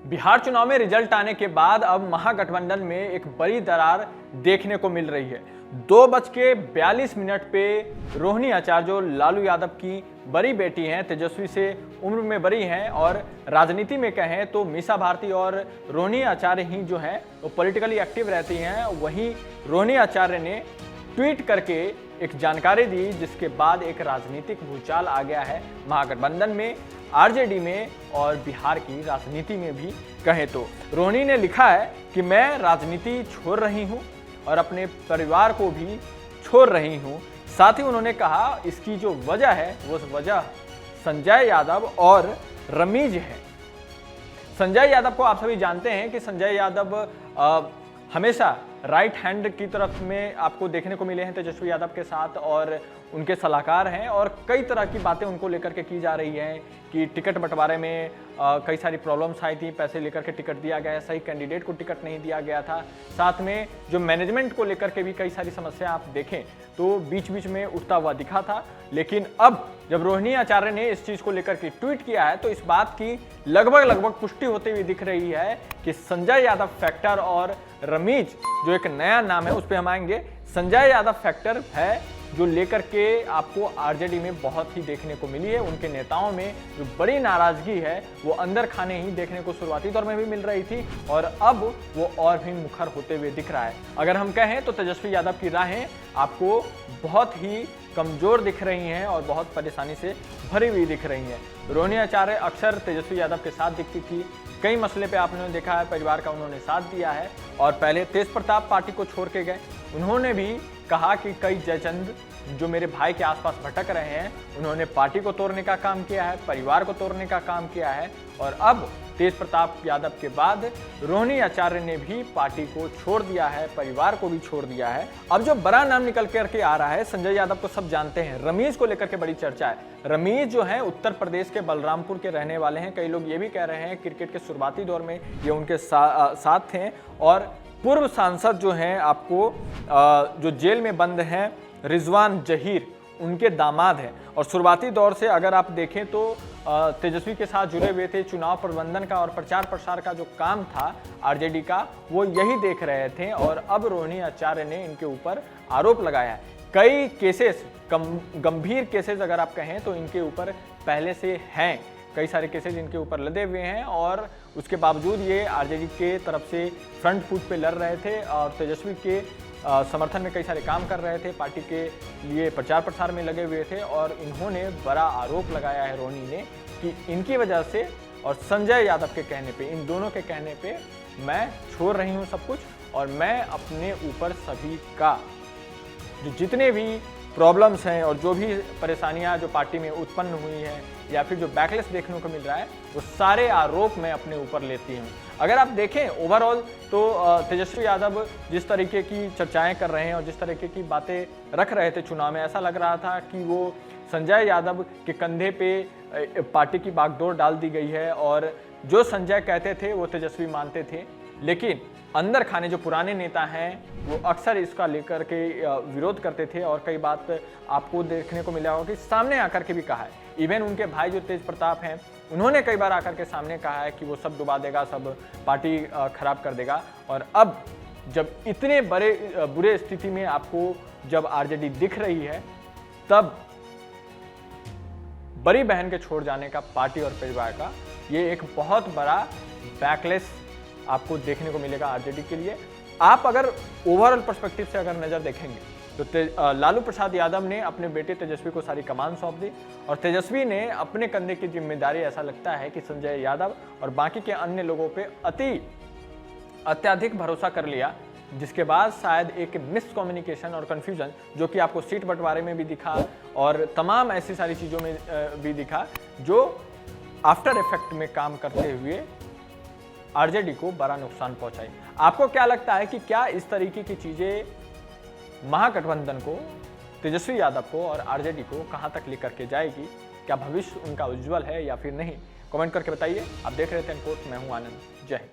बिहार चुनाव में रिजल्ट आने के बाद अब महागठबंधन में एक बड़ी दरार देखने को मिल रही है। 2:42 पे रोहिणी आचार्य, जो लालू यादव की बड़ी बेटी हैं, तेजस्वी से उम्र में बड़ी हैं और राजनीति में कहें तो मीसा भारती और रोहिणी आचार्य ही जो हैं वो पॉलिटिकली एक्टिव रहती हैं। वहीं रोहिणी आचार्य ने ट्वीट करके एक जानकारी दी, जिसके बाद एक राजनीतिक भूचाल आ गया है महागठबंधन में, आरजेडी में और बिहार की राजनीति में भी कहें तो। रोहिणी ने लिखा है कि मैं राजनीति छोड़ रही हूं और अपने परिवार को भी छोड़ रही हूं। साथ ही उन्होंने कहा इसकी जो वजह है वो वजह संजय यादव और रमीज है। संजय यादव को आप सभी जानते हैं कि संजय यादव हमेशा राइट हैंड की तरफ में आपको देखने को मिले हैं तेजस्वी यादव के साथ, और उनके सलाहकार हैं और कई तरह की बातें उनको लेकर के की जा रही हैं कि टिकट बंटवारे में कई सारी प्रॉब्लम्स आई थी, पैसे लेकर के टिकट दिया गया, सही कैंडिडेट को टिकट नहीं दिया गया था। साथ में जो मैनेजमेंट को लेकर के भी कई सारी समस्या आप देखें तो बीच बीच में उठता हुआ दिखा था। लेकिन अब जब रोहिणी आचार्य ने इस चीज को लेकर के ट्वीट किया है तो इस बात की लगभग पुष्टि होती हुई दिख रही है कि संजय यादव फैक्टर और रमीज, जो एक नया नाम है उस पर हम आएंगे, संजय यादव फैक्टर है जो लेकर के आपको आरजेडी में बहुत ही देखने को मिली है। उनके नेताओं में जो बड़ी नाराजगी है वो अंदर खाने ही देखने को शुरुआती दौर में भी मिल रही थी और अब वो और भी मुखर होते हुए दिख रहा है। अगर हम कहें तो तेजस्वी यादव की राहें आपको बहुत ही कमजोर दिख रही हैं और बहुत परेशानी से भरी हुई दिख रही हैं। रोहिणी आचार्य अक्सर तेजस्वी यादव के साथ दिखती थी, कई मसले पे आपने देखा है परिवार का उन्होंने साथ दिया है और पहले तेज प्रताप पार्टी को छोड़ के गए। उन्होंने भी कहा कि कई जयचंद जो मेरे भाई के आसपास भटक रहे हैं, उन्होंने पार्टी को तोड़ने का काम किया है, परिवार को तोड़ने का काम किया है और अब तेज प्रताप यादव के बाद रोहिणी आचार्य ने भी पार्टी को छोड़ दिया है, परिवार को भी छोड़ दिया है। अब जो बड़ा नाम निकल करके आ रहा है, संजय यादव को सब जानते हैं, रमीज को लेकर के बड़ी चर्चा है। रमीज जो है उत्तर प्रदेश के बलरामपुर के रहने वाले हैं। कई लोग ये भी कह रहे हैं क्रिकेट के शुरुआती दौर में ये उनके साथ थे और पूर्व सांसद जो हैं आपको जो जेल में बंद हैं रिजवान जहीर, उनके दामाद हैं और शुरुआती दौर से अगर आप देखें तो तेजस्वी के साथ जुड़े हुए थे। चुनाव प्रबंधन का और प्रचार प्रसार का जो काम था आरजेडी का, वो यही देख रहे थे और अब रोहिणी आचार्य ने इनके ऊपर आरोप लगाया है। कई केसेस, गंभीर केसेस अगर आप कहें तो इनके ऊपर पहले से हैं, कई सारे केसेस इनके ऊपर लदे हुए हैं और उसके बावजूद ये आरजेडी के तरफ से फ्रंट फुट पे लड़ रहे थे और तेजस्वी के समर्थन में कई सारे काम कर रहे थे, पार्टी के लिए प्रचार प्रसार में लगे हुए थे और इन्होंने बड़ा आरोप लगाया है रोहिणी ने कि इनकी वजह से और संजय यादव के कहने पे, इन दोनों के कहने पे मैं छोड़ रही हूँ सब कुछ और मैं अपने ऊपर सभी का जो जितने भी प्रॉब्लम्स हैं और जो भी परेशानियां जो पार्टी में उत्पन्न हुई हैं या फिर जो बैकलेस देखने को मिल रहा है, वो सारे आरोप मैं अपने ऊपर लेती हूँ। अगर आप देखें ओवरऑल तो तेजस्वी यादव जिस तरीके की चर्चाएं कर रहे हैं और जिस तरीके की बातें रख रहे थे चुनाव में, ऐसा लग रहा था कि वो संजय यादव के कंधे पे पार्टी की बागडोर डाल दी गई है और जो संजय कहते थे वो तेजस्वी मानते थे। लेकिन अंदर खाने जो पुराने नेता हैं वो अक्सर इसका लेकर के विरोध करते थे और कई बात आपको देखने को मिला होगा कि सामने आकर के भी कहा है। इवन उनके भाई जो तेज प्रताप हैं, उन्होंने कई बार आकर के सामने कहा है कि वो सब डुबा देगा, सब पार्टी खराब कर देगा। और अब जब इतने बुरे स्थिति में आपको जब आरजेडी दिख रही है, तब बड़ी बहन के छोड़ जाने का पार्टी और परिवार का ये एक बहुत बड़ा बैकलेस आपको देखने को मिलेगा आरजेडी के लिए। आप अगर ओवरऑल पर्सपेक्टिव से अगर नजर देखेंगे तो लालू प्रसाद यादव ने अपने बेटे तेजस्वी को सारी कमान सौंप दी और तेजस्वी ने अपने कंधे की जिम्मेदारी, ऐसा लगता है कि संजय यादव और बाकी के अन्य लोगों पे अत्यधिक भरोसा कर लिया, जिसके बाद शायद एक मिसकम्युनिकेशन और कंफ्यूजन जो कि आपको सीट बंटवारे में भी दिखा और तमाम ऐसी सारी चीज़ों में भी दिखा, जो आफ्टर इफेक्ट में काम करते हुए आरजेडी को बड़ा नुकसान पहुंचाई। आपको क्या लगता है कि क्या इस तरीके की चीजें महागठबंधन को, तेजस्वी यादव को और आरजेडी को कहां तक लेकर के जाएगी? क्या भविष्य उनका उज्जवल है या फिर नहीं? कमेंट करके बताइए। आप देख रहे थे एनकोर्स, मैं हूं आनंद। जय हिंद।